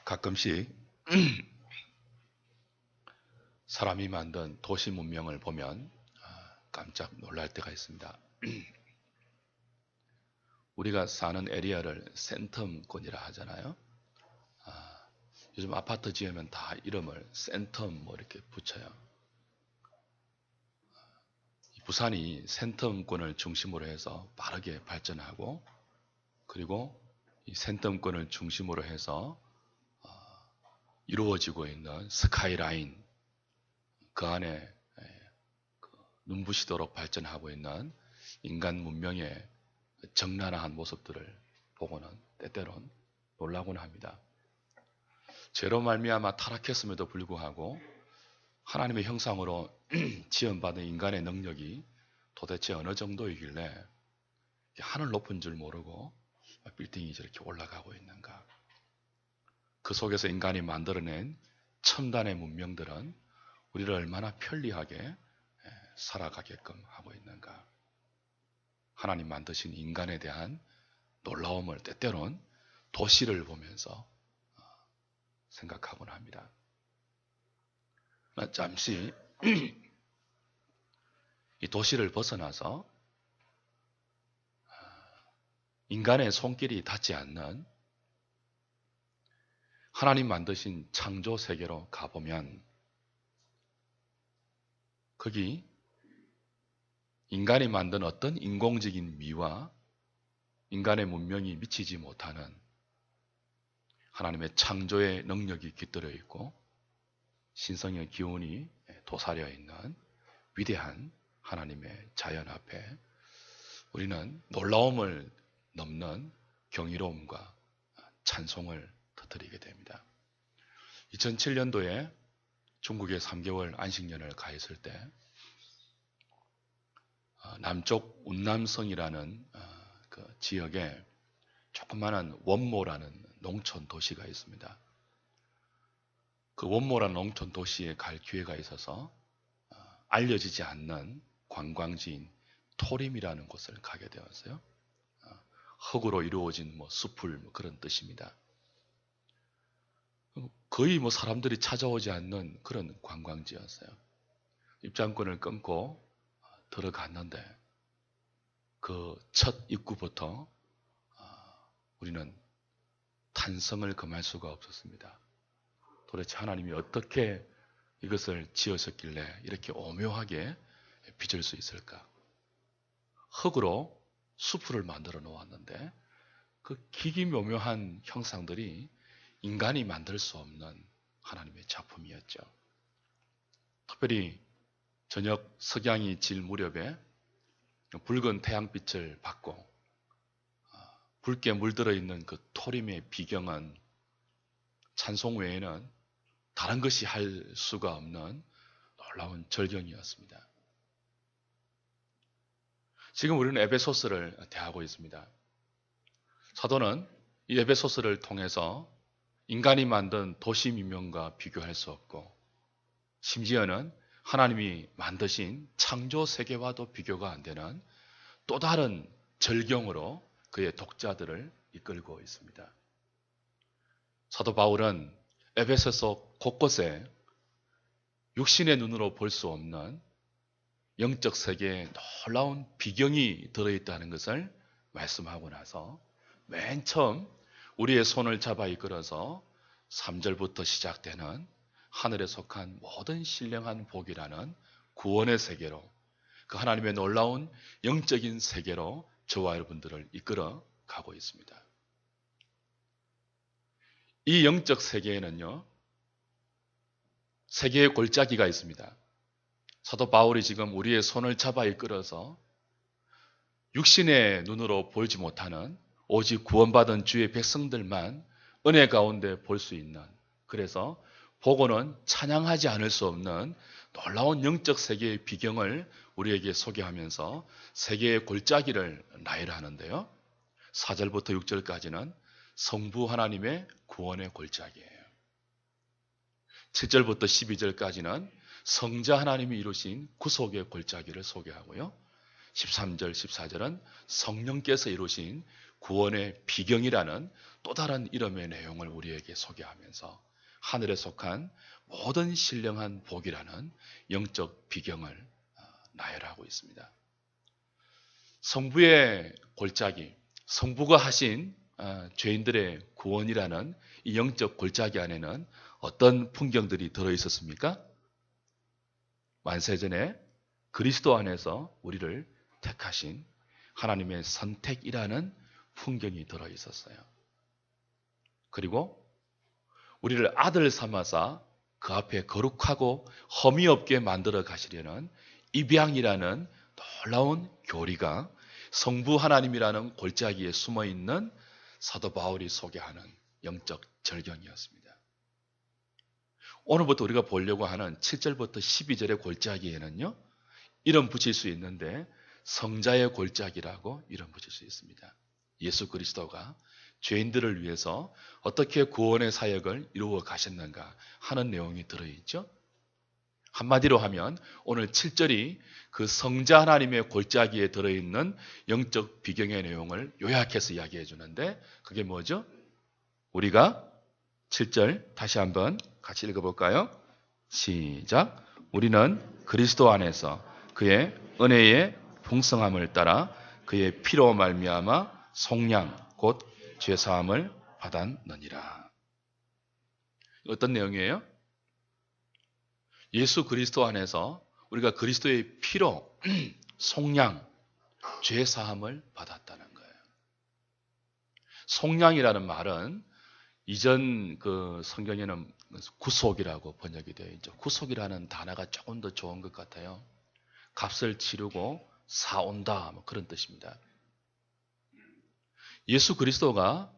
가끔씩 사람이 만든 도시 문명을 보면 깜짝 놀랄 때가 있습니다. 우리가 사는 에리어를 센텀권이라 하잖아요. 요즘 아파트 지으면 다 이름을 센텀 뭐 이렇게 붙여요. 부산이 센텀권을 중심으로 해서 빠르게 발전하고, 그리고 이 센텀권을 중심으로 해서 이루어지고 있는 스카이라인, 그 안에 눈부시도록 발전하고 있는 인간 문명의 적나라한 모습들을 보고는 때때론 놀라곤 합니다. 죄로 말미암아 타락했음에도 불구하고 하나님의 형상으로 지음받은 인간의 능력이 도대체 어느 정도이길래 하늘 높은 줄 모르고 빌딩이 저렇게 올라가고 있는가. 그 속에서 인간이 만들어낸 첨단의 문명들은 우리를 얼마나 편리하게 살아가게끔 하고 있는가. 하나님 만드신 인간에 대한 놀라움을 때때론 도시를 보면서 생각하곤 합니다. 잠시 이 도시를 벗어나서 인간의 손길이 닿지 않는 하나님 만드신 창조 세계로 가보면, 거기 인간이 만든 어떤 인공적인 미와 인간의 문명이 미치지 못하는 하나님의 창조의 능력이 깃들어 있고 신성의 기운이 도사려 있는 위대한 하나님의 자연 앞에 우리는 놀라움을 넘는 경이로움과 찬송을 터뜨리게 됩니다. 2007년도에 중국에 3개월 안식년을 가 있을 때 남쪽 운남성이라는 그 지역에 조그마한 원모라는 농촌 도시가 있습니다. 그 원모라는 농촌 도시에 갈 기회가 있어서 알려지지 않는 관광지인 토림이라는 곳을 가게 되었어요. 흙으로 이루어진 숲을 그런 뜻입니다. 거의 사람들이 찾아오지 않는 그런 관광지였어요. 입장권을 끊고 들어갔는데 그 첫 입구부터 우리는 탄성을 금할 수가 없었습니다. 도대체 하나님이 어떻게 이것을 지으셨길래 이렇게 오묘하게 빚을 수 있을까? 흙으로 숲을 만들어 놓았는데 그 기기묘묘한 형상들이 인간이 만들 수 없는 하나님의 작품이었죠. 특별히 저녁 석양이 질 무렵에 붉은 태양빛을 받고 붉게 물들어 있는 그 토림의 비경은 찬송 외에는 다른 것이 할 수가 없는 놀라운 절경이었습니다. 지금 우리는 에베소서를 대하고 있습니다. 사도는 이 에베소서를 통해서 인간이 만든 도시 문명과 비교할 수 없고, 심지어는 하나님이 만드신 창조 세계와도 비교가 안 되는 또 다른 절경으로 그의 독자들을 이끌고 있습니다. 사도 바울은 에베소서 곳곳에 육신의 눈으로 볼 수 없는 영적 세계에 놀라운 비경이 들어있다는 것을 말씀하고 나서 맨 처음 우리의 손을 잡아 이끌어서 3절부터 시작되는 하늘에 속한 모든 신령한 복이라는 구원의 세계로, 그 하나님의 놀라운 영적인 세계로 저와 여러분들을 이끌어 가고 있습니다. 이 영적 세계에는요, 세계의 골짜기가 있습니다. 사도 바울이 지금 우리의 손을 잡아 이끌어서 육신의 눈으로 보지 못하는 오직 구원받은 주의 백성들만 은혜 가운데 볼 수 있는, 그래서 보고는 찬양하지 않을 수 없는 놀라운 영적 세계의 비경을 우리에게 소개하면서 세계의 골짜기를 나열하는데요. 4절부터 6절까지는 성부 하나님의 구원의 골짜기예요. 7절부터 12절까지는 성자 하나님이 이루신 구속의 골짜기를 소개하고요. 13절, 14절은 성령께서 이루신 구원의 비경이라는 또 다른 이름의 내용을 우리에게 소개하면서 하늘에 속한 모든 신령한 복이라는 영적 비경을 나열하고 있습니다. 성부의 골짜기, 성부가 하신 죄인들의 구원이라는 이 영적 골짜기 안에는 어떤 풍경들이 들어있었습니까? 만세전에 그리스도 안에서 우리를 택하신 하나님의 선택이라는 풍경이 들어있었어요. 그리고 우리를 아들 삼아서 그 앞에 거룩하고 험이 없게 만들어 가시려는 입양이라는 놀라운 교리가 성부 하나님이라는 골짜기에 숨어있는 사도 바울이 소개하는 영적 절경이었습니다. 오늘부터 우리가 보려고 하는 7절부터 12절의 골짜기에는요, 이름 붙일 수 있는데 성자의 골짜기라고 이름 붙일 수 있습니다. 예수 그리스도가 죄인들을 위해서 어떻게 구원의 사역을 이루어 가셨는가 하는 내용이 들어있죠. 한마디로 하면 오늘 7절이 그 성자 하나님의 골짜기에 들어있는 영적 비경의 내용을 요약해서 이야기해 주는데 그게 뭐죠? 우리가 7절 다시 한번 같이 읽어볼까요? 시작. 우리는 그리스도 안에서 그의 은혜의 풍성함을 따라 그의 피로 말미암아 속량 곧 죄사함을 받았느니라. 어떤 내용이에요? 예수 그리스도 안에서 우리가 그리스도의 피로 속량, 죄사함을 받았다는 거예요. 속량이라는 말은 이전 그 성경에는 구속이라고 번역이 되어 있죠. 구속이라는 단어가 조금 더 좋은 것 같아요. 값을 치르고 사온다, 뭐 그런 뜻입니다. 예수 그리스도가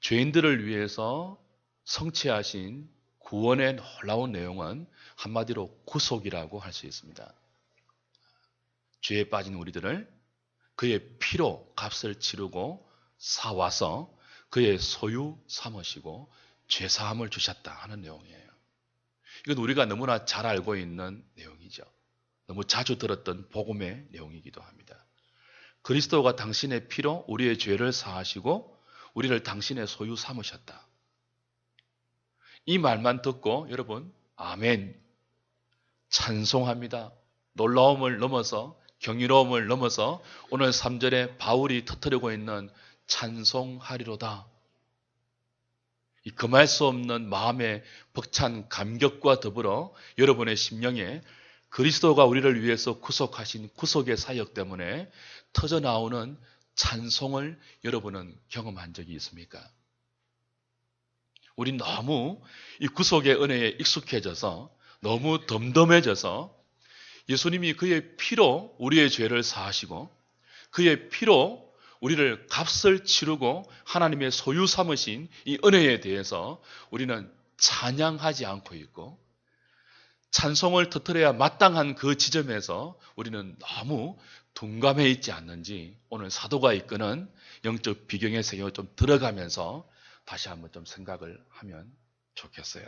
죄인들을 위해서 성취하신 구원의 놀라운 내용은 한마디로 구속이라고 할 수 있습니다. 죄에 빠진 우리들을 그의 피로 값을 치르고 사와서 그의 소유 삼으시고 죄사함을 주셨다 하는 내용이에요. 이건 우리가 너무나 잘 알고 있는 내용이죠. 너무 자주 들었던 복음의 내용이기도 합니다. 그리스도가 당신의 피로 우리의 죄를 사하시고 우리를 당신의 소유 삼으셨다. 이 말만 듣고 여러분 아멘, 찬송합니다. 놀라움을 넘어서 경이로움을 넘어서 오늘 3절에 바울이 터뜨리고 있는 찬송하리로다. 이 금할 수 없는 마음의 벅찬 감격과 더불어 여러분의 심령에 그리스도가 우리를 위해서 구속하신 구속의 사역 때문에 터져나오는 찬송을 여러분은 경험한 적이 있습니까? 우린 너무 이 구속의 은혜에 익숙해져서 너무 덤덤해져서 예수님이 그의 피로 우리의 죄를 사하시고 그의 피로 우리를 값을 치르고 하나님의 소유 삼으신 이 은혜에 대해서 우리는 찬양하지 않고 있고 찬송을 터뜨려야 마땅한 그 지점에서 우리는 너무 둔감해 있지 않는지 오늘 사도가 이끄는 영적 비경의 세계에 좀 들어가면서 다시 한번 좀 생각을 하면 좋겠어요.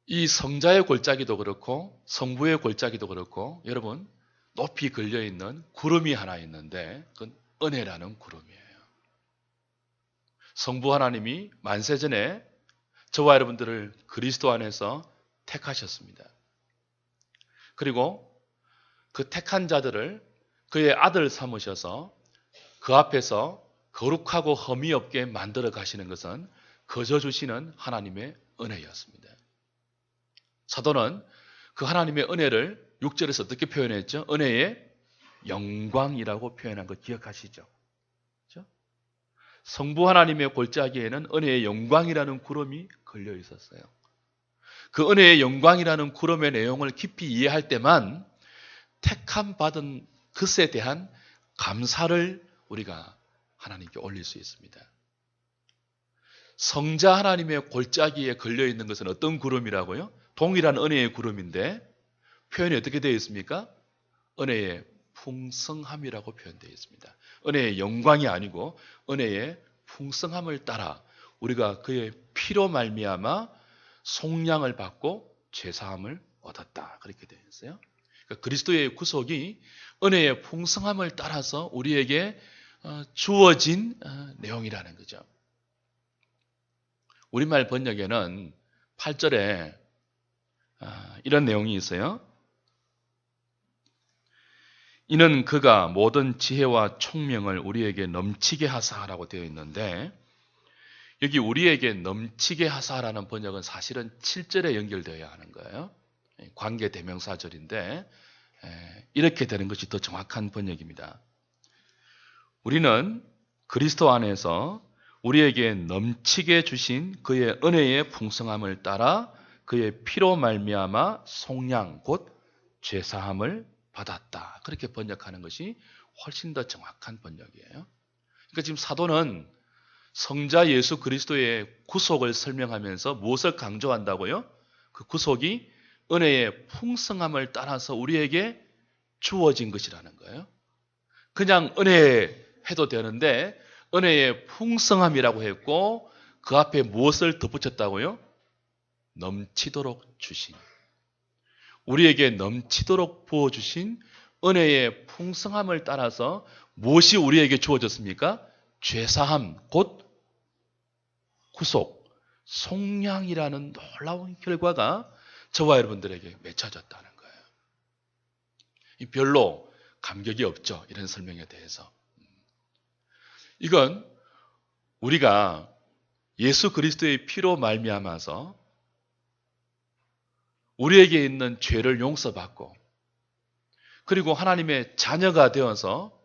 이 성자의 골짜기도 그렇고 성부의 골짜기도 그렇고 여러분 높이 걸려있는 구름이 하나 있는데 그건 은혜라는 구름이에요. 성부 하나님이 만세전에 저와 여러분들을 그리스도 안에서 택하셨습니다. 그리고 그 택한 자들을 그의 아들 삼으셔서 그 앞에서 거룩하고 흠이 없게 만들어 가시는 것은 거저 주시는 하나님의 은혜였습니다. 사도는 그 하나님의 은혜를 6절에서 어떻게 표현했죠? 은혜의 영광이라고 표현한 거 기억하시죠? 그렇죠? 성부 하나님의 골짜기에는 은혜의 영광이라는 구름이 걸려 있었어요. 그 은혜의 영광이라는 구름의 내용을 깊이 이해할 때만 택함 받은 것에 대한 감사를 우리가 하나님께 올릴 수 있습니다. 성자 하나님의 골짜기에 걸려 있는 것은 어떤 구름이라고요? 동일한 은혜의 구름인데 표현이 어떻게 되어 있습니까? 은혜의 풍성함이라고 표현되어 있습니다. 은혜의 영광이 아니고 은혜의 풍성함을 따라 우리가 그의 피로 말미암아 속량을 받고 죄사함을 얻었다. 그렇게 되어 있어요. 그러니까 그리스도의 구속이 은혜의 풍성함을 따라서 우리에게 주어진 내용이라는 거죠. 우리말 번역에는 8절에 이런 내용이 있어요. 이는 그가 모든 지혜와 총명을 우리에게 넘치게 하사라고 되어 있는데, 여기 우리에게 넘치게 하사라는 번역은 사실은 7절에 연결되어야 하는 거예요. 관계 대명사절인데 이렇게 되는 것이 더 정확한 번역입니다. 우리는 그리스도 안에서 우리에게 넘치게 주신 그의 은혜의 풍성함을 따라 그의 피로 말미암아 속량 곧 죄사함을 받았다. 그렇게 번역하는 것이 훨씬 더 정확한 번역이에요. 그러니까 지금 사도는 성자 예수 그리스도의 구속을 설명하면서 무엇을 강조한다고요? 그 구속이 은혜의 풍성함을 따라서 우리에게 주어진 것이라는 거예요. 그냥 은혜 해도 되는데 은혜의 풍성함이라고 했고 그 앞에 무엇을 덧붙였다고요? 넘치도록 주신, 우리에게 넘치도록 부어주신 은혜의 풍성함을 따라서 무엇이 우리에게 주어졌습니까? 죄사함, 곧 구속, 속량이라는 놀라운 결과가 저와 여러분들에게 맺혀졌다는 거예요. 별로 감격이 없죠, 이런 설명에 대해서. 이건 우리가 예수 그리스도의 피로 말미암아서 우리에게 있는 죄를 용서받고 그리고 하나님의 자녀가 되어서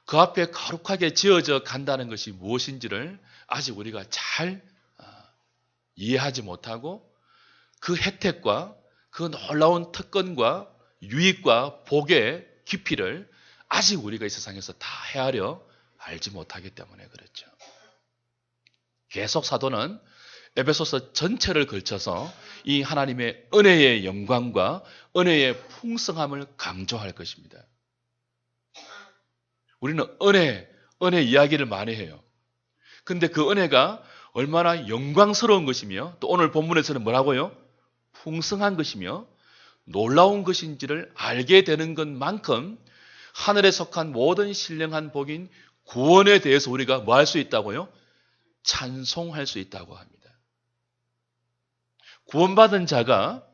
그 앞에 거룩하게 지어져 간다는 것이 무엇인지를 아직 우리가 잘 이해하지 못하고 그 혜택과 그 놀라운 특권과 유익과 복의 깊이를 아직 우리가 이 세상에서 다 헤아려 알지 못하기 때문에 그렇죠. 계속 사도는 에베소서 전체를 걸쳐서 이 하나님의 은혜의 영광과 은혜의 풍성함을 강조할 것입니다. 우리는 은혜 이야기를 많이 해요. 근데 그 은혜가 얼마나 영광스러운 것이며 또 오늘 본문에서는 뭐라고요? 풍성한 것이며 놀라운 것인지를 알게 되는 것만큼 하늘에 속한 모든 신령한 복인 구원에 대해서 우리가 뭐 할 수 있다고요? 찬송할 수 있다고 합니다. 구원받은 자가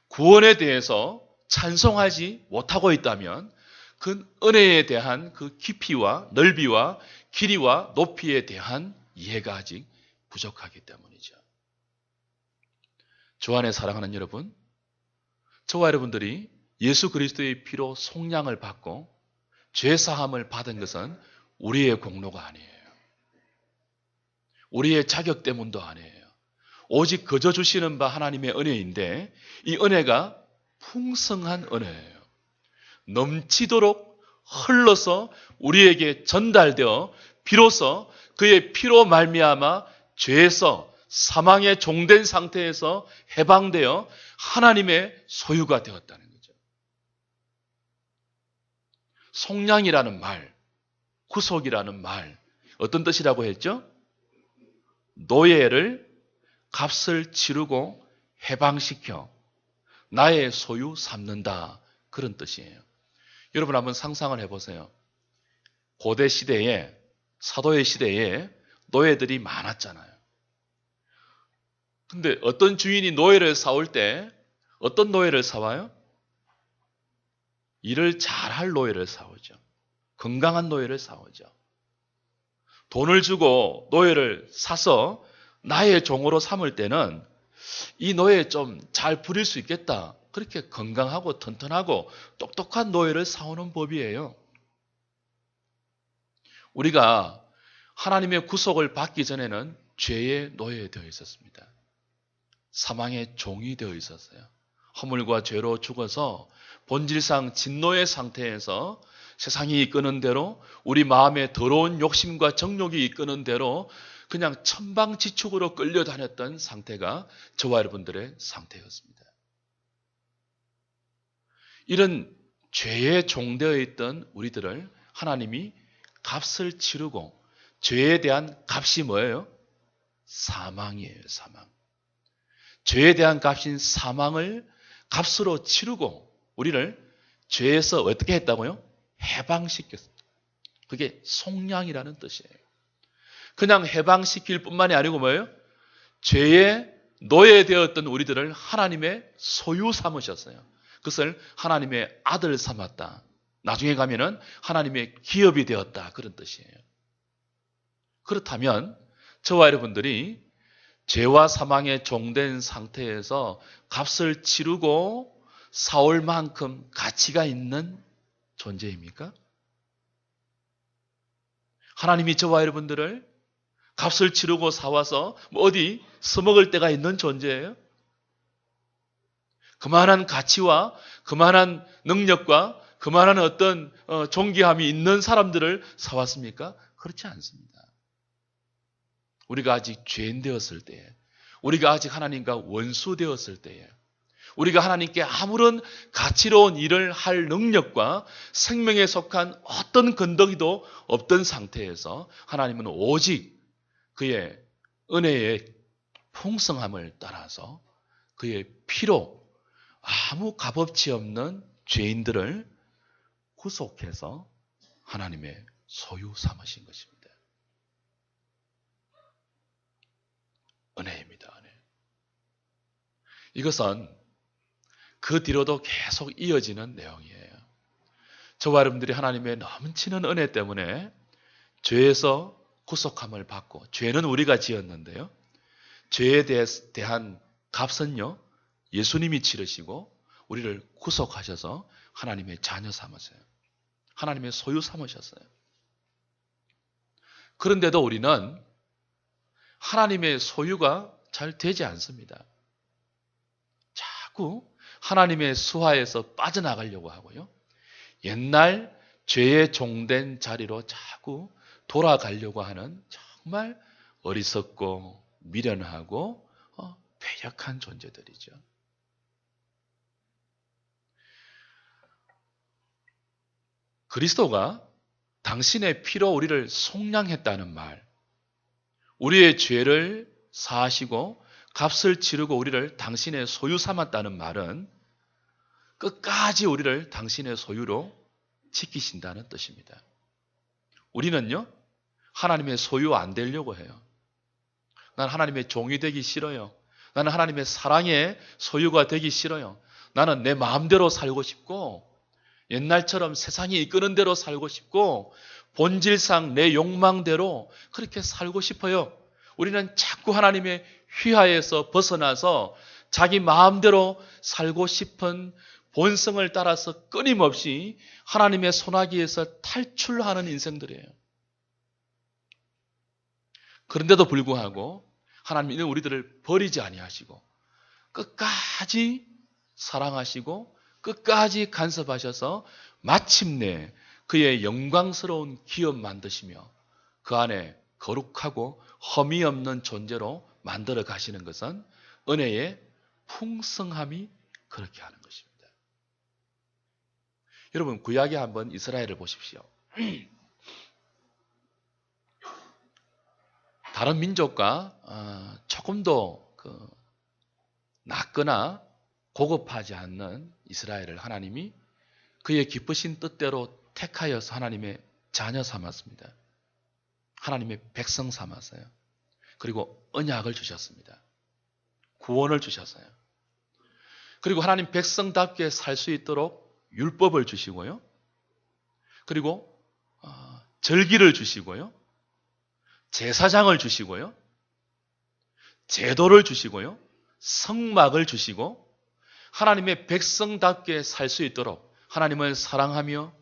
구원에 대해서 찬송하지 못하고 있다면 그 은혜에 대한 그 깊이와 넓이와 길이와 높이에 대한 이해가 아직 부족하기 때문이죠. 주 안에 사랑하는 여러분, 저와 여러분들이 예수 그리스도의 피로 속량을 받고 죄사함을 받은 것은 우리의 공로가 아니에요. 우리의 자격 때문도 아니에요. 오직 거저 주시는 바 하나님의 은혜인데 이 은혜가 풍성한 은혜예요. 넘치도록 흘러서 우리에게 전달되어 비로소 그의 피로 말미암아 죄에서 사망에 종된 상태에서 해방되어 하나님의 소유가 되었다는 거죠. 속량이라는 말, 구속이라는 말, 어떤 뜻이라고 했죠? 노예를 값을 치르고 해방시켜 나의 소유 삼는다, 그런 뜻이에요. 여러분 한번 상상을 해보세요. 고대 시대에, 사도의 시대에 노예들이 많았잖아요. 근데 어떤 주인이 노예를 사올 때 어떤 노예를 사와요? 일을 잘할 노예를 사오죠. 건강한 노예를 사오죠. 돈을 주고 노예를 사서 나의 종으로 삼을 때는 이 노예 좀 잘 부릴 수 있겠다, 그렇게 건강하고 튼튼하고 똑똑한 노예를 사오는 법이에요. 우리가 하나님의 구속을 받기 전에는 죄의 노예에 되어 있었습니다. 사망의 종이 되어 있었어요. 허물과 죄로 죽어서 본질상 진노의 상태에서 세상이 이끄는 대로 우리 마음의 더러운 욕심과 정욕이 이끄는 대로 그냥 천방지축으로 끌려다녔던 상태가 저와 여러분들의 상태였습니다. 이런 죄에 종되어 있던 우리들을 하나님이 값을 치르고, 죄에 대한 값이 뭐예요? 사망이에요, 사망. 죄에 대한 값인 사망을 값으로 치르고 우리를 죄에서 어떻게 했다고요? 해방시켰어요. 그게 속량이라는 뜻이에요. 그냥 해방시킬 뿐만이 아니고 뭐예요? 죄에 노예되었던 우리들을 하나님의 소유 삼으셨어요. 그것을 하나님의 아들 삼았다. 나중에 가면은 하나님의 기업이 되었다. 그런 뜻이에요. 그렇다면 저와 여러분들이 죄와 사망에 종된 상태에서 값을 치르고 사올 만큼 가치가 있는 존재입니까? 하나님이 저와 여러분들을 값을 치르고 사와서 어디 써먹을 때가 있는 존재예요? 그만한 가치와 그만한 능력과 그만한 어떤 존귀함이 있는 사람들을 사왔습니까? 그렇지 않습니다. 우리가 아직 죄인 되었을 때에, 우리가 아직 하나님과 원수 되었을 때에, 우리가 하나님께 아무런 가치로운 일을 할 능력과 생명에 속한 어떤 건더기도 없던 상태에서 하나님은 오직 그의 은혜의 풍성함을 따라서 그의 피로 아무 값어치 없는 죄인들을 구속해서 하나님의 소유 삼으신 것입니다. 은혜입니다. 은혜. 이것은 그 뒤로도 계속 이어지는 내용이에요. 저와 여러분들이 하나님의 넘치는 은혜 때문에 죄에서 구속함을 받고, 죄는 우리가 지었는데요, 죄에 대한 값은요 예수님이 치르시고 우리를 구속하셔서 하나님의 자녀 삼으세요. 하나님의 소유 삼으셨어요. 그런데도 우리는 하나님의 소유가 잘 되지 않습니다. 자꾸 하나님의 수하에서 빠져나가려고 하고요, 옛날 죄에 종된 자리로 자꾸 돌아가려고 하는 정말 어리석고 미련하고 배역한 존재들이죠. 그리스도가 당신의 피로 우리를 속량했다는 말, 우리의 죄를 사하시고 값을 치르고 우리를 당신의 소유 삼았다는 말은 끝까지 우리를 당신의 소유로 지키신다는 뜻입니다. 우리는요, 하나님의 소유 안 되려고 해요. 나는 하나님의 종이 되기 싫어요. 나는 하나님의 사랑의 소유가 되기 싫어요. 나는 내 마음대로 살고 싶고, 옛날처럼 세상이 이끄는 대로 살고 싶고, 본질상 내 욕망대로 그렇게 살고 싶어요. 우리는 자꾸 하나님의 휘하에서 벗어나서 자기 마음대로 살고 싶은 본성을 따라서 끊임없이 하나님의 손아귀에서 탈출하는 인생들이에요. 그런데도 불구하고 하나님은 우리들을 버리지 아니하시고 끝까지 사랑하시고 끝까지 간섭하셔서 마침내 그의 영광스러운 기업 만드시며 그 안에 거룩하고 험이 없는 존재로 만들어 가시는 것은 은혜의 풍성함이 그렇게 하는 것입니다. 여러분, 구약에 한번 이스라엘을 보십시오. 다른 민족과 조금 더 낮거나 고급하지 않는 이스라엘을 하나님이 그의 기쁘신 뜻대로 택하여서 하나님의 자녀 삼았습니다. 하나님의 백성 삼았어요. 그리고 언약을 주셨습니다. 구원을 주셨어요. 그리고 하나님 백성답게 살 수 있도록 율법을 주시고요. 그리고 절기를 주시고요. 제사장을 주시고요. 제도를 주시고요. 성막을 주시고 하나님의 백성답게 살 수 있도록 하나님을 사랑하며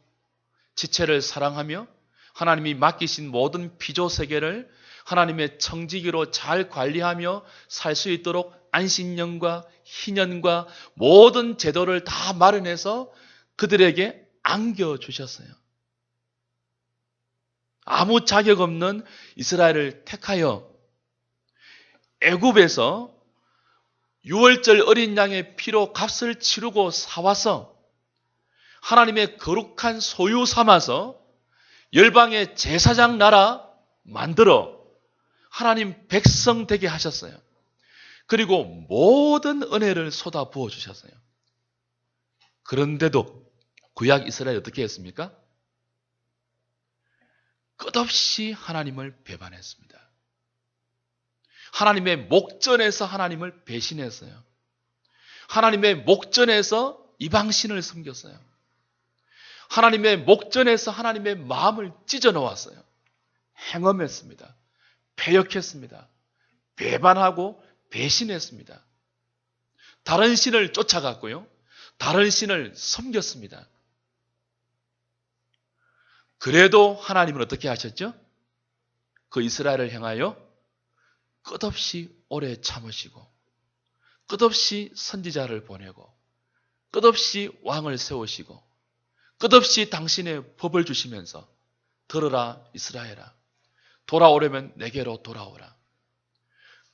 지체를 사랑하며 하나님이 맡기신 모든 피조 세계를 하나님의 청지기로 잘 관리하며 살 수 있도록 안식년과 희년과 모든 제도를 다 마련해서 그들에게 안겨주셨어요. 아무 자격 없는 이스라엘을 택하여 애굽에서 유월절 어린 양의 피로 값을 치르고 사와서 하나님의 거룩한 소유 삼아서 열방의 제사장 나라 만들어 하나님 백성 되게 하셨어요. 그리고 모든 은혜를 쏟아 부어 주셨어요. 그런데도 구약 이스라엘이 어떻게 했습니까? 끝없이 하나님을 배반했습니다. 하나님의 목전에서 하나님을 배신했어요. 하나님의 목전에서 이방신을 섬겼어요. 하나님의 목전에서 하나님의 마음을 찢어 놓았어요. 행엄했습니다. 패역했습니다. 배반하고 배신했습니다. 다른 신을 쫓아갔고요. 다른 신을 섬겼습니다. 그래도 하나님은 어떻게 하셨죠? 그 이스라엘을 향하여 끝없이 오래 참으시고 끝없이 선지자를 보내고 끝없이 왕을 세우시고 끝없이 당신의 법을 주시면서 들으라 이스라엘아, 돌아오려면 내게로 돌아오라.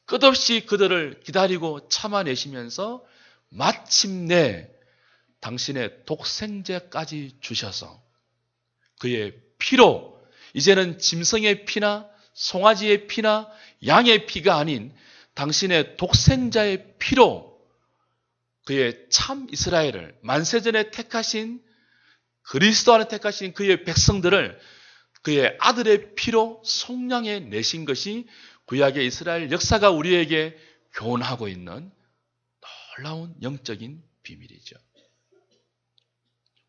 끝없이 그들을 기다리고 참아내시면서 마침내 당신의 독생제까지 주셔서 그의 피로, 이제는 짐승의 피나 송아지의 피나 양의 피가 아닌 당신의 독생자의 피로 그의 참 이스라엘을, 만세전에 택하신, 그리스도 안에 택하신 그의 백성들을 그의 아들의 피로 속량해 내신 것이 구약의 이스라엘 역사가 우리에게 교훈하고 있는 놀라운 영적인 비밀이죠.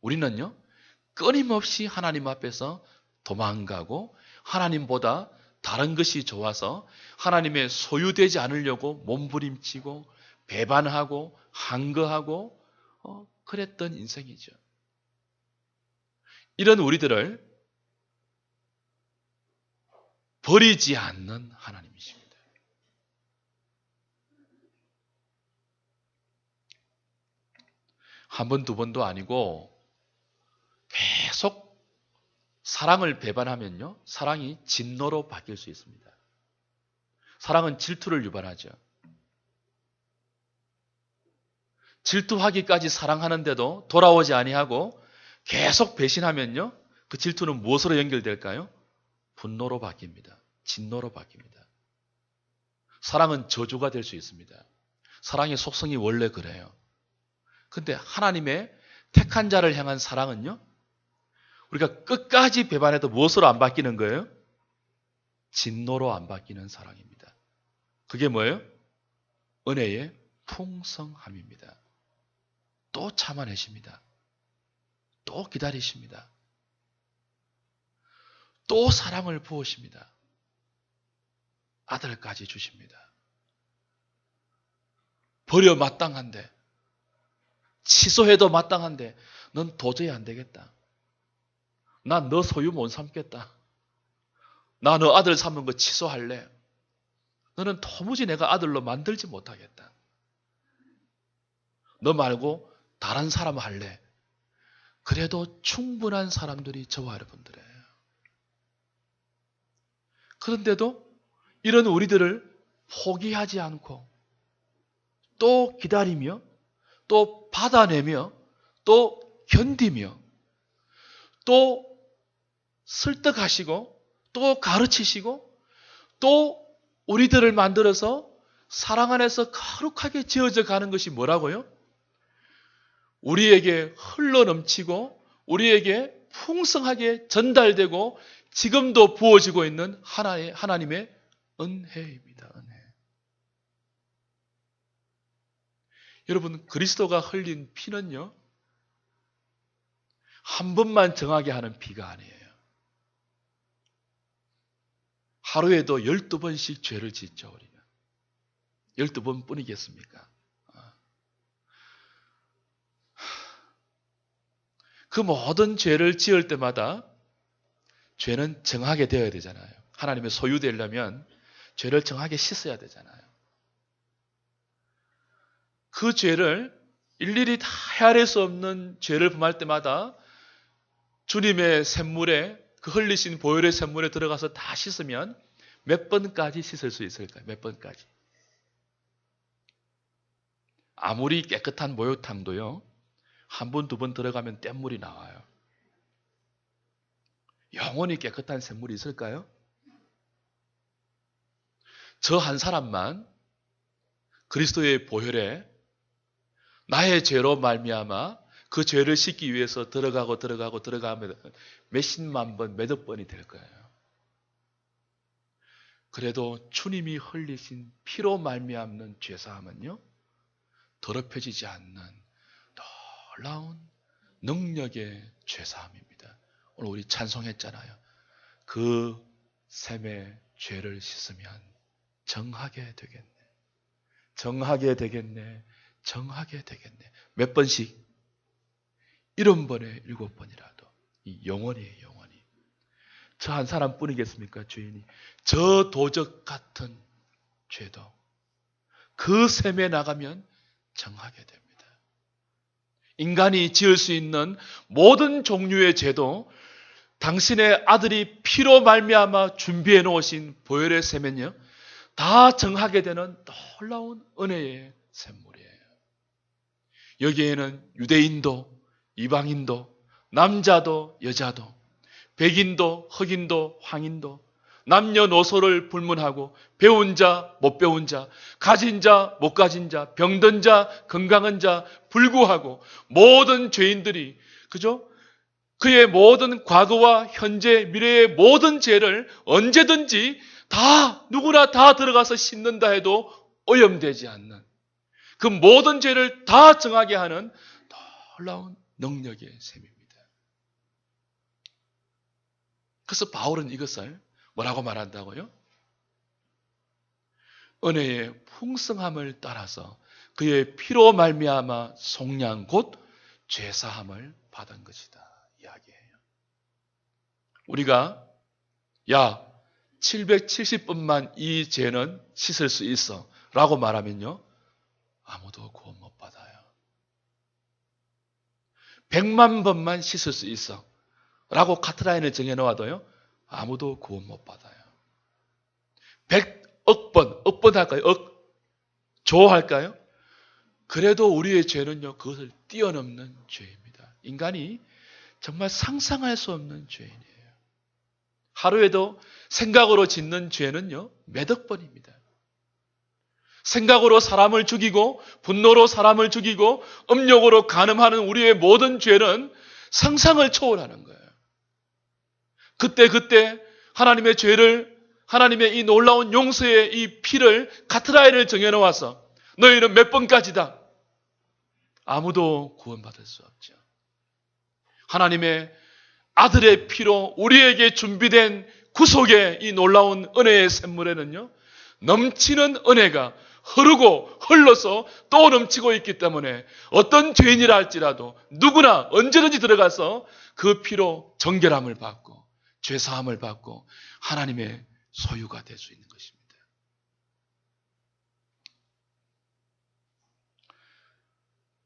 우리는요, 끊임없이 하나님 앞에서 도망가고 하나님보다 다른 것이 좋아서 하나님의 소유되지 않으려고 몸부림치고 배반하고 항거하고 그랬던 인생이죠. 이런 우리들을 버리지 않는 하나님이십니다. 한 번, 두 번도 아니고 계속 사랑을 배반하면요, 사랑이 진노로 바뀔 수 있습니다. 사랑은 질투를 유발하죠. 질투하기까지 사랑하는데도 돌아오지 아니하고 계속 배신하면요, 그 질투는 무엇으로 연결될까요? 분노로 바뀝니다. 진노로 바뀝니다. 사랑은 저주가 될 수 있습니다. 사랑의 속성이 원래 그래요. 근데 하나님의 택한 자를 향한 사랑은요, 우리가 끝까지 배반해도 무엇으로 안 바뀌는 거예요? 진노로 안 바뀌는 사랑입니다. 그게 뭐예요? 은혜의 풍성함입니다. 또 참아내십니다. 또 기다리십니다. 또 사랑을 부으십니다. 아들까지 주십니다. 버려 마땅한데, 취소해도 마땅한데 넌 도저히 안 되겠다. 난 너 소유 못 삼겠다. 나 너 아들 삼는 거 취소할래. 너는 도무지 내가 아들로 만들지 못하겠다. 너 말고 다른 사람 할래. 그래도 충분한 사람들이 저와 여러분들이에요. 그런데도 이런 우리들을 포기하지 않고 또 기다리며 또 받아내며 또 견디며 또 설득하시고 또 가르치시고 또 우리들을 만들어서 사랑 안에서 거룩하게 지어져 가는 것이 뭐라고요? 우리에게 흘러넘치고 우리에게 풍성하게 전달되고 지금도 부어지고 있는 하나님의 은혜입니다. 은혜. 여러분, 그리스도가 흘린 피는요, 한 번만 정하게 하는 피가 아니에요. 하루에도 12번씩 죄를 짓죠, 우리는. 12번 뿐이겠습니까? 그 모든 죄를 지을 때마다 죄는 정하게 되어야 되잖아요. 하나님의 소유되려면 죄를 정하게 씻어야 되잖아요. 그 죄를 일일이 다 헤아릴 수 없는 죄를 범할 때마다 주님의 샘물에, 그 흘리신 보혈의 샘물에 들어가서 다 씻으면 몇 번까지 씻을 수 있을까요? 몇 번까지? 아무리 깨끗한 목욕탕도요, 한 번, 두 번 들어가면 뗏물이 나와요. 영원히 깨끗한 샘물이 있을까요? 저 한 사람만 그리스도의 보혈에 나의 죄로 말미암아 그 죄를 씻기 위해서 들어가면 몇십만 번, 몇억 번이 될 거예요. 그래도 주님이 흘리신 피로 말미암는 죄사함은요, 더럽혀지지 않는 놀라운 능력의 죄사함입니다. 오늘 우리 찬송했잖아요. 그 샘의 죄를 씻으면 정하게 되겠네. 정하게 되겠네. 정하게 되겠네. 몇 번씩? 70번에 7번이라도 이 영원히 영원히. 저 한 사람뿐이겠습니까? 죄인이. 저 도적 같은 죄도 그 샘에 나가면 정하게 됩니다. 인간이 지을 수 있는 모든 종류의 죄도 당신의 아들이 피로 말미암아 준비해 놓으신 보혈의 샘은요, 다 정하게 되는 놀라운 은혜의 샘물이에요. 여기에는 유대인도 이방인도 남자도 여자도 백인도 흑인도 황인도 남녀노소를 불문하고 배운 자 못 배운 자 가진 자 못 가진 자 병든 자 건강한 자 불구하고 모든 죄인들이 그죠? 그의 모든 과거와 현재 미래의 모든 죄를 언제든지 다 누구나 다 들어가서 씻는다 해도 오염되지 않는 그 모든 죄를 다 정하게 하는 놀라운 능력의 셈입니다. 그래서 바울은 이것을 뭐라고 말한다고요? 은혜의 풍성함을 따라서 그의 피로 말미암아 속량 곧 죄사함을 받은 것이다 이야기해요. 우리가 770번만 이 죄는 씻을 수 있어 라고 말하면요, 아무도 구원 못 받아요. 100만 번만 씻을 수 있어 라고 카트라인을 정해놓아도요, 아무도 구원 못 받아요. 100억 번, 억번 할까요? 조 할까요? 그래도 우리의 죄는요, 그것을 뛰어넘는 죄입니다. 인간이 정말 상상할 수 없는 죄인이에요. 하루에도 생각으로 짓는 죄는요, 몇억 번입니다. 생각으로 사람을 죽이고 분노로 사람을 죽이고 음욕으로 간음하는 우리의 모든 죄는 상상을 초월하는 거예요. 그때 하나님의 죄를, 하나님의 이 놀라운 용서의 이 피를 카트라인을 정해놓아서 너희는 몇 번까지다. 아무도 구원받을 수 없죠. 하나님의 아들의 피로 우리에게 준비된 구속의 이 놀라운 은혜의 샘물에는요, 넘치는 은혜가 흐르고 흘러서 또 넘치고 있기 때문에 어떤 죄인이라 할지라도 누구나 언제든지 들어가서 그 피로 정결함을 받고 죄사함을 받고 하나님의 소유가 될 수 있는 것입니다.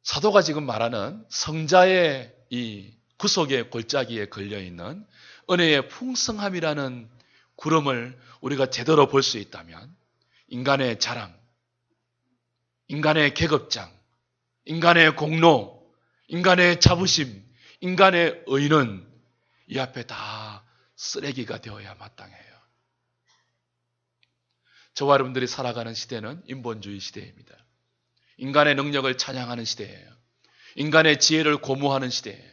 사도가 지금 말하는 성자의 이 구속의 골짜기에 걸려있는 은혜의 풍성함이라는 구름을 우리가 제대로 볼 수 있다면 인간의 자랑, 인간의 계급장, 인간의 공로, 인간의 자부심, 인간의 의는 이 앞에 다 쓰레기가 되어야 마땅해요. 저와 여러분들이 살아가는 시대는 인본주의 시대입니다. 인간의 능력을 찬양하는 시대예요. 인간의 지혜를 고무하는 시대예요.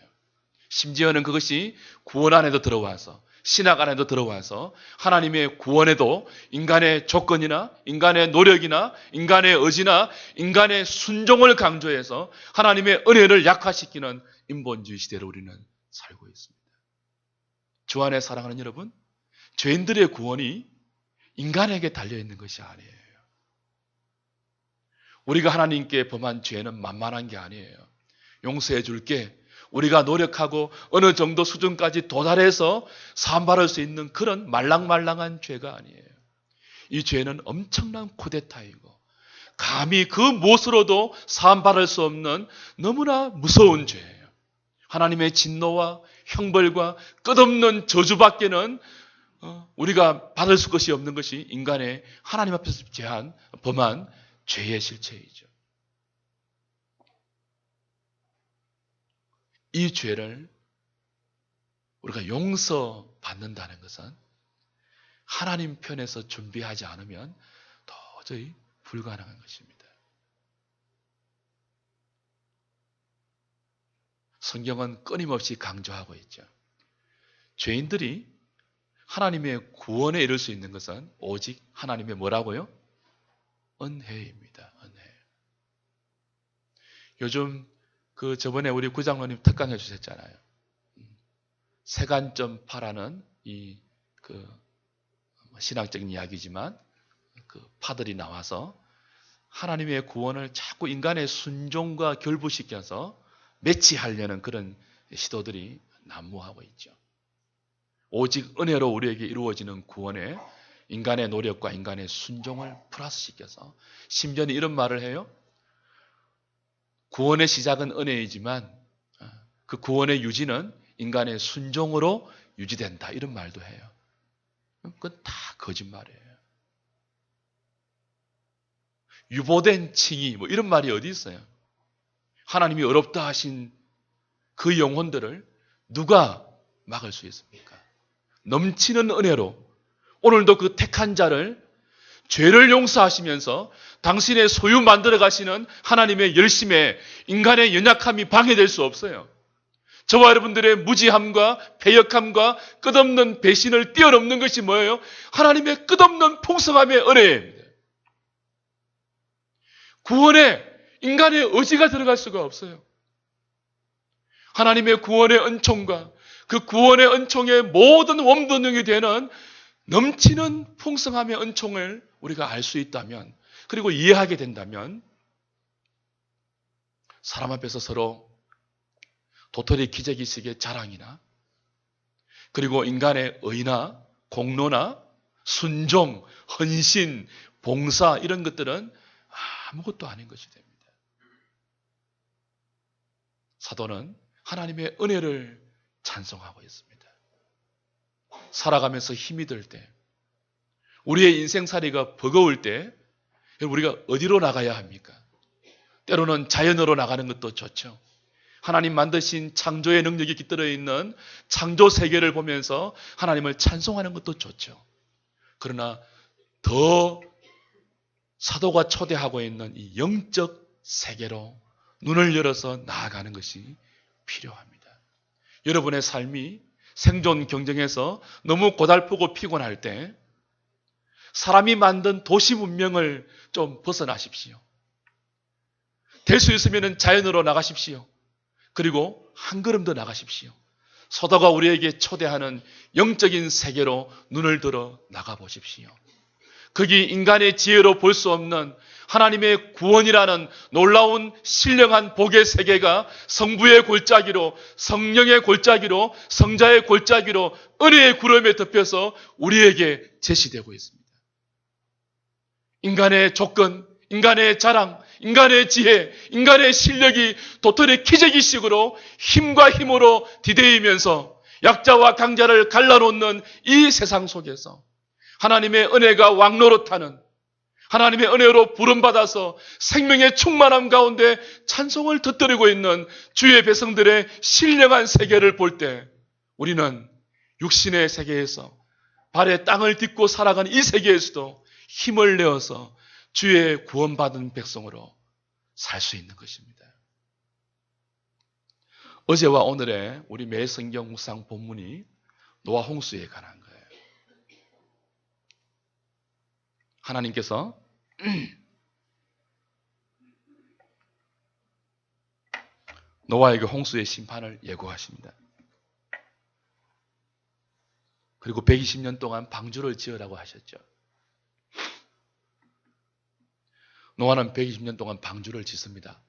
심지어는 그것이 구원 안에도 들어와서 신학 안에도 들어와서 하나님의 구원에도 인간의 조건이나 인간의 노력이나 인간의 의지나 인간의 순종을 강조해서 하나님의 은혜를 약화시키는 인본주의 시대로 우리는 살고 있습니다. 주 안에 사랑하는 여러분, 죄인들의 구원이 인간에게 달려있는 것이 아니에요. 우리가 하나님께 범한 죄는 만만한 게 아니에요. 용서해 줄게. 우리가 노력하고 어느 정도 수준까지 도달해서 사함받을 수 있는 그런 말랑말랑한 죄가 아니에요. 이 죄는 엄청난 쿠데타이고 감히 그 무엇으로도 사함받을 수 없는 너무나 무서운 죄예요. 하나님의 진노와 형벌과 끝없는 저주밖에는 우리가 받을 수 것이 없는 것이 인간의 하나님 앞에서 범한 죄의 실체이죠. 이 죄를 우리가 용서받는다는 것은 하나님 편에서 준비하지 않으면 도저히 불가능한 것입니다. 성경은 끊임없이 강조하고 있죠. 죄인들이 하나님의 구원에 이를 수 있는 것은 오직 하나님의 뭐라고요? 은혜입니다. 은혜. 요즘 저번에 우리 구장로님 특강해 주셨잖아요. 세간점파라는 신학적인 이야기지만 파들이 나와서 하나님의 구원을 자꾸 인간의 순종과 결부시켜서 매치하려는 그런 시도들이 난무하고 있죠. 오직 은혜로 우리에게 이루어지는 구원에 인간의 노력과 인간의 순종을 플러스시켜서 심지어는 이런 말을 해요. 구원의 시작은 은혜이지만 그 구원의 유지는 인간의 순종으로 유지된다. 이런 말도 해요. 그건 다 거짓말이에요. 유보된 칭의 이런 말이 어디 있어요? 하나님이 어렵다 하신 그 영혼들을 누가 막을 수 있습니까? 넘치는 은혜로 오늘도 그 택한 자를 죄를 용서하시면서 당신의 소유 만들어 가시는 하나님의 열심에 인간의 연약함이 방해될 수 없어요. 저와 여러분들의 무지함과 배역함과 끝없는 배신을 뛰어넘는 것이 뭐예요? 하나님의 끝없는 풍성함의 은혜입니다. 구원에 인간의 의지가 들어갈 수가 없어요. 하나님의 구원의 은총과 그 구원의 은총의 모든 원동력이 되는 넘치는 풍성함의 은총을 우리가 알 수 있다면, 그리고 이해하게 된다면 사람 앞에서 서로 도토리 기저귀식의 자랑이나 그리고 인간의 의나 공로나 순종, 헌신, 봉사 이런 것들은 아무것도 아닌 것이 됩니다. 사도는 하나님의 은혜를 찬송하고 있습니다. 살아가면서 힘이 들 때, 우리의 인생살이가 버거울 때 우리가 어디로 나가야 합니까? 때로는 자연으로 나가는 것도 좋죠. 하나님 만드신 창조의 능력이 깃들어 있는 창조 세계를 보면서 하나님을 찬송하는 것도 좋죠. 그러나 더 사도가 초대하고 있는 이 영적 세계로 눈을 열어서 나아가는 것이 필요합니다. 여러분의 삶이 생존 경쟁에서 너무 고달프고 피곤할 때 사람이 만든 도시 문명을 좀 벗어나십시오. 될 수 있으면 자연으로 나가십시오. 그리고 한 걸음 더 나가십시오. 사도가 우리에게 초대하는 영적인 세계로 눈을 들어 나가보십시오. 거기 인간의 지혜로 볼 수 없는 하나님의 구원이라는 놀라운 신령한 복의 세계가 성부의 골짜기로, 성령의 골짜기로, 성자의 골짜기로 은혜의 구름에 덮여서 우리에게 제시되고 있습니다. 인간의 조건, 인간의 자랑, 인간의 지혜, 인간의 실력이 도토리 키재기식으로 힘과 힘으로 디대이면서 약자와 강자를 갈라놓는 이 세상 속에서 하나님의 은혜가 왕노릇하는, 하나님의 은혜로 부름받아서 생명의 충만함 가운데 찬송을 터뜨리고 있는 주의 백성들의 신령한 세계를 볼 때 우리는 육신의 세계에서 발에 땅을 딛고 살아가는 이 세계에서도 힘을 내어서 주의 구원받은 백성으로 살 수 있는 것입니다. 어제와 오늘의 우리 매 성경 묵상 본문이 노아 홍수에 관한 거예요. 하나님께서 노아에게 홍수의 심판을 예고하십니다. 그리고 120년 동안 방주를 지으라고 하셨죠. 노아는 120년 동안 방주를 짓습니다.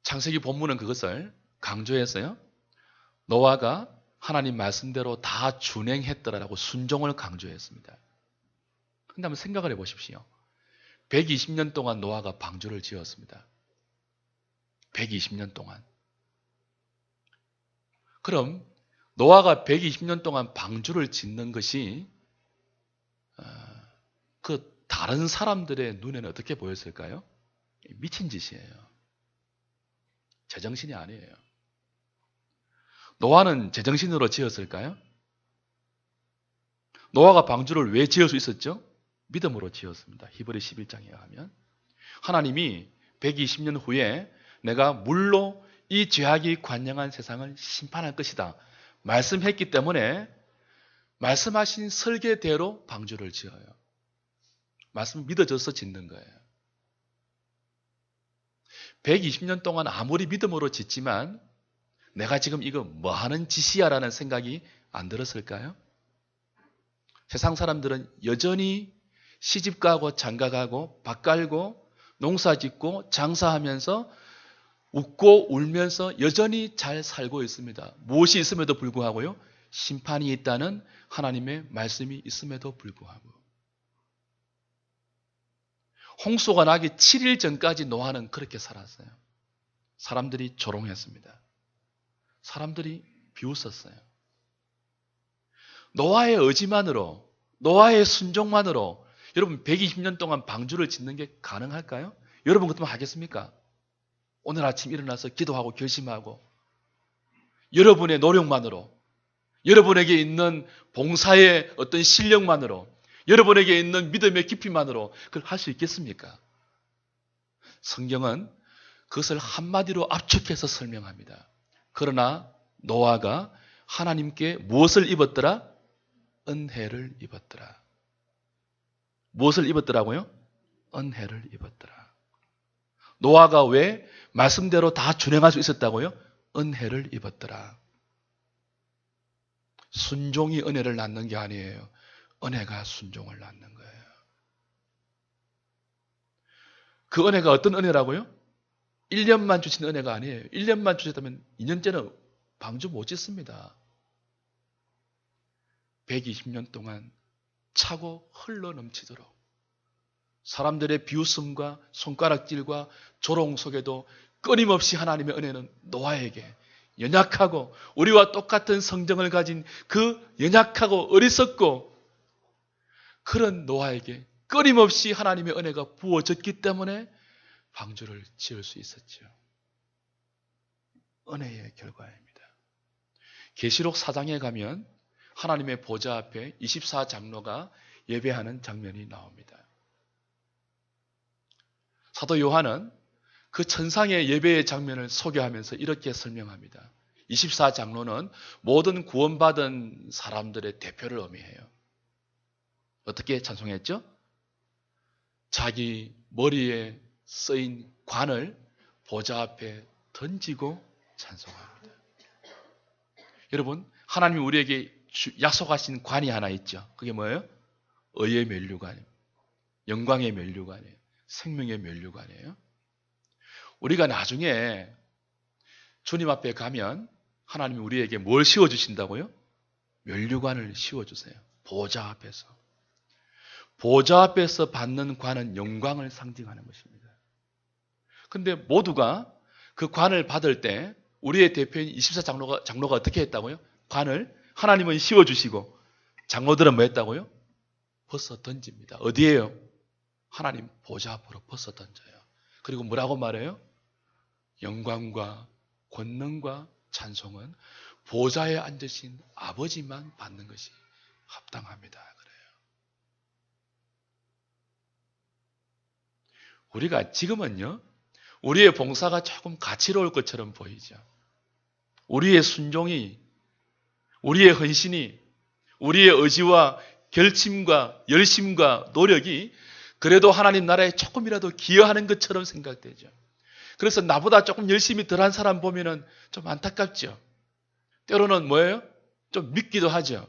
창세기 본문은 그것을 강조했어요. 노아가 하나님 말씀대로 다 준행했더라라고 순종을 강조했습니다. 그런데 한번 생각을 해보십시오. 120년 동안 노아가 방주를 지었습니다. 120년 동안. 그럼 노아가 120년 동안 방주를 짓는 것이 그 다른 사람들의 눈에는 어떻게 보였을까요? 미친 짓이에요. 제정신이 아니에요. 노아는 제정신으로 지었을까요? 노아가 방주를 왜 지을 수 있었죠? 믿음으로 지었습니다. 히브리 11장에 의하면 하나님이 120년 후에 내가 물로 이 죄악이 관영한 세상을 심판할 것이다 말씀했기 때문에 말씀하신 설계대로 방주를 지어요. 말씀 믿어져서 짓는 거예요. 120년 동안 아무리 믿음으로 짓지만 내가 지금 이거 뭐 하는 짓이야 라는 생각이 안 들었을까요? 세상 사람들은 여전히 시집가고 장가가고 밭 갈고 농사 짓고 장사하면서 웃고 울면서 여전히 잘 살고 있습니다. 무엇이 있음에도 불구하고요. 심판이 있다는 하나님의 말씀이 있음에도 불구하고. 홍수가 나기 7일 전까지 노아는 그렇게 살았어요. 사람들이 조롱했습니다. 사람들이 비웃었어요. 노아의 의지만으로, 노아의 순종만으로 여러분 120년 동안 방주를 짓는 게 가능할까요? 여러분 그렇다면 하겠습니까? 오늘 아침 일어나서 기도하고 결심하고 여러분의 노력만으로, 여러분에게 있는 봉사의 어떤 실력만으로, 여러분에게 있는 믿음의 깊이만으로 그걸 할 수 있겠습니까? 성경은 그것을 한마디로 압축해서 설명합니다. 그러나 노아가 하나님께 무엇을 입었더라? 은혜를 입었더라. 무엇을 입었더라고요? 은혜를 입었더라. 노아가 왜 말씀대로 다 준행할 수 있었다고요? 은혜를 입었더라. 순종이 은혜를 낳는 게 아니에요. 은혜가 순종을 낳는 거예요. 그 은혜가 어떤 은혜라고요? 1년만 주신 은혜가 아니에요. 1년만 주셨다면 2년째는 방주 못 짓습니다. 120년 동안 차고 흘러 넘치도록 사람들의 비웃음과 손가락질과 조롱 속에도 끊임없이 하나님의 은혜는 노아에게 연약하고 우리와 똑같은 성정을 가진 그 연약하고 어리석고 그런 노아에게 끊임없이 하나님의 은혜가 부어졌기 때문에 방주를 지을 수 있었죠. 은혜의 결과입니다. 계시록 4장에 가면 하나님의 보좌 앞에 24장로가 예배하는 장면이 나옵니다. 사도 요한은 그 천상의 예배의 장면을 소개하면서 이렇게 설명합니다. 24장로는 모든 구원받은 사람들의 대표를 의미해요. 어떻게 찬송했죠? 자기 머리에 쓰인 관을 보좌 앞에 던지고 찬송합니다. 여러분, 하나님이 우리에게 약속하신 관이 하나 있죠. 그게 뭐예요? 의의 면류관이에요. 영광의 면류관이에요. 생명의 면류관이에요. 우리가 나중에 주님 앞에 가면 하나님이 우리에게 뭘 씌워주신다고요? 면류관을 씌워주세요. 보좌 앞에서. 보좌 앞에서 받는 관은 영광을 상징하는 것입니다. 근데 모두가 그 관을 받을 때 우리의 대표인 24장로가 어떻게 했다고요? 관을 하나님은 씌워주시고 장로들은 뭐 했다고요? 벗어 던집니다. 어디에요? 하나님 보좌 앞으로 벗어 던져요. 그리고 뭐라고 말해요? 영광과 권능과 찬송은 보좌에 앉으신 아버지만 받는 것이 합당합니다. 그래요. 우리가 지금은요, 우리의 봉사가 조금 가치로울 것처럼 보이죠. 우리의 순종이, 우리의 헌신이, 우리의 의지와 결심과 열심과 노력이 그래도 하나님 나라에 조금이라도 기여하는 것처럼 생각되죠. 그래서 나보다 조금 열심히 덜한 사람 보면은 좀 안타깝죠. 때로는 뭐예요? 좀 믿기도 하죠.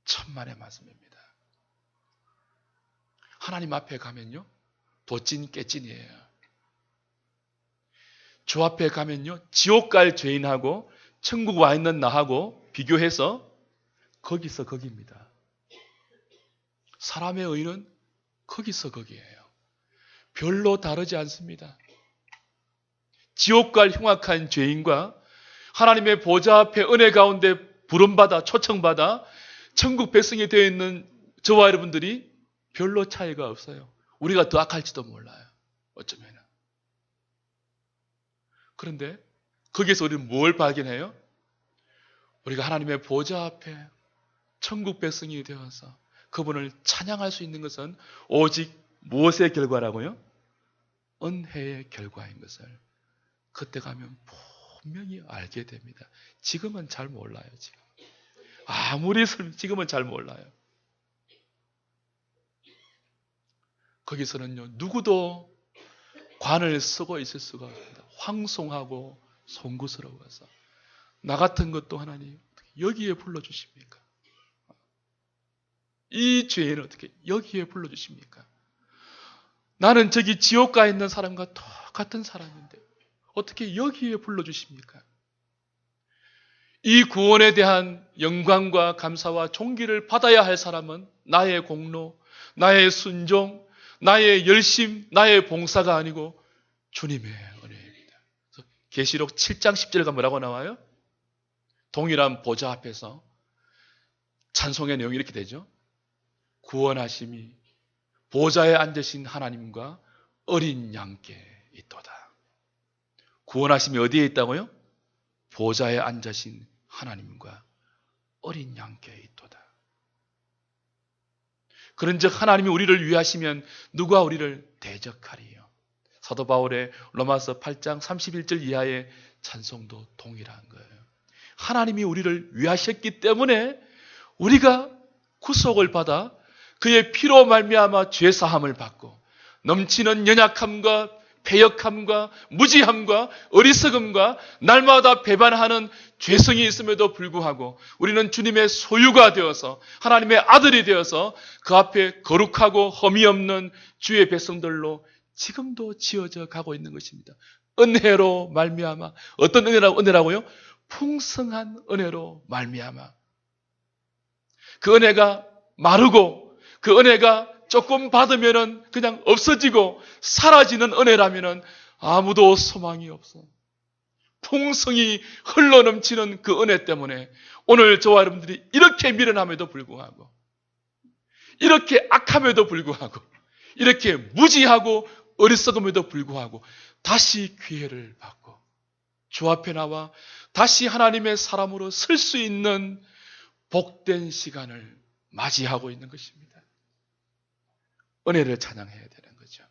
천만의 말씀입니다. 하나님 앞에 가면요, 도찐 깨찐이에요. 주 앞에 가면요, 지옥 갈 죄인하고 천국 와 있는 나하고 비교해서 거기서 거기입니다. 사람의 의는 거기서 거기예요. 별로 다르지 않습니다. 지옥 갈 흉악한 죄인과 하나님의 보좌 앞에 은혜 가운데 부름받아 초청받아 천국 백성이 되어 있는 저와 여러분들이 별로 차이가 없어요. 우리가 더 악할지도 몰라요. 어쩌면. 그런데 거기서 우리는 뭘 발견해요? 우리가 하나님의 보좌 앞에 천국 백성이 되어서 그분을 찬양할 수 있는 것은 오직 무엇의 결과라고요? 은혜의 결과인 것을 그때 가면 분명히 알게 됩니다. 지금은 잘 몰라요. 지금 아무리 지금은 잘 몰라요. 거기서는요, 누구도 관을 쓰고 있을 수가 없습니다. 황송하고 송구스러워서 나 같은 것도 하나님 여기에 불러주십니까? 이 죄는 어떻게 여기에 불러주십니까? 나는 저기 지옥가에 있는 사람과 똑같은 사람인데 어떻게 여기에 불러주십니까? 이 구원에 대한 영광과 감사와 존귀를 받아야 할 사람은 나의 공로, 나의 순종, 나의 열심, 나의 봉사가 아니고 주님의 은혜입니다. 계시록 7장 10절가 뭐라고 나와요? 동일한 보좌 앞에서 찬송의 내용이 이렇게 되죠. 구원하심이 보좌에 앉으신 하나님과 어린 양께 있도다. 구원하심이 어디에 있다고요? 보좌에 앉으신 하나님과 어린 양께 있도다. 그런즉 하나님이 우리를 위하시면 누가 우리를 대적하리요? 사도 바울의 로마서 8장 31절 이하의 찬송도 동일한 거예요. 하나님이 우리를 위하셨기 때문에 우리가 구속을 받아 그의 피로 말미암아 죄 사함을 받고 넘치는 연약함과 패역함과 무지함과 어리석음과 날마다 배반하는 죄성이 있음에도 불구하고 우리는 주님의 소유가 되어서 하나님의 아들이 되어서 그 앞에 거룩하고 흠이 없는 주의 백성들로 지금도 지어져 가고 있는 것입니다. 은혜로 말미암아. 어떤 은혜라고요? 풍성한 은혜로 말미암아. 그 은혜가 마르고 그 은혜가 조금 받으면은 그냥 없어지고 사라지는 은혜라면은 아무도 소망이 없어. 풍성이 흘러넘치는 그 은혜 때문에 오늘 저와 여러분들이 이렇게 미련함에도 불구하고 이렇게 악함에도 불구하고 이렇게 무지하고 어리석음에도 불구하고 다시 기회를 받고 주 앞에 나와 다시 하나님의 사람으로 설 수 있는 복된 시간을 맞이하고 있는 것입니다. 은혜를 찬양해야 되는 거죠.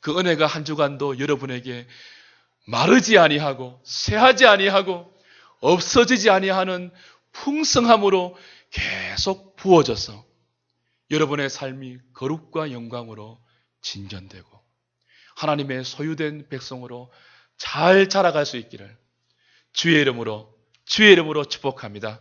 그 은혜가 한 주간도 여러분에게 마르지 아니하고 쇠하지 아니하고 없어지지 아니하는 풍성함으로 계속 부어져서 여러분의 삶이 거룩과 영광으로 진전되고 하나님의 소유된 백성으로 잘 자라갈 수 있기를 주의 이름으로 축복합니다.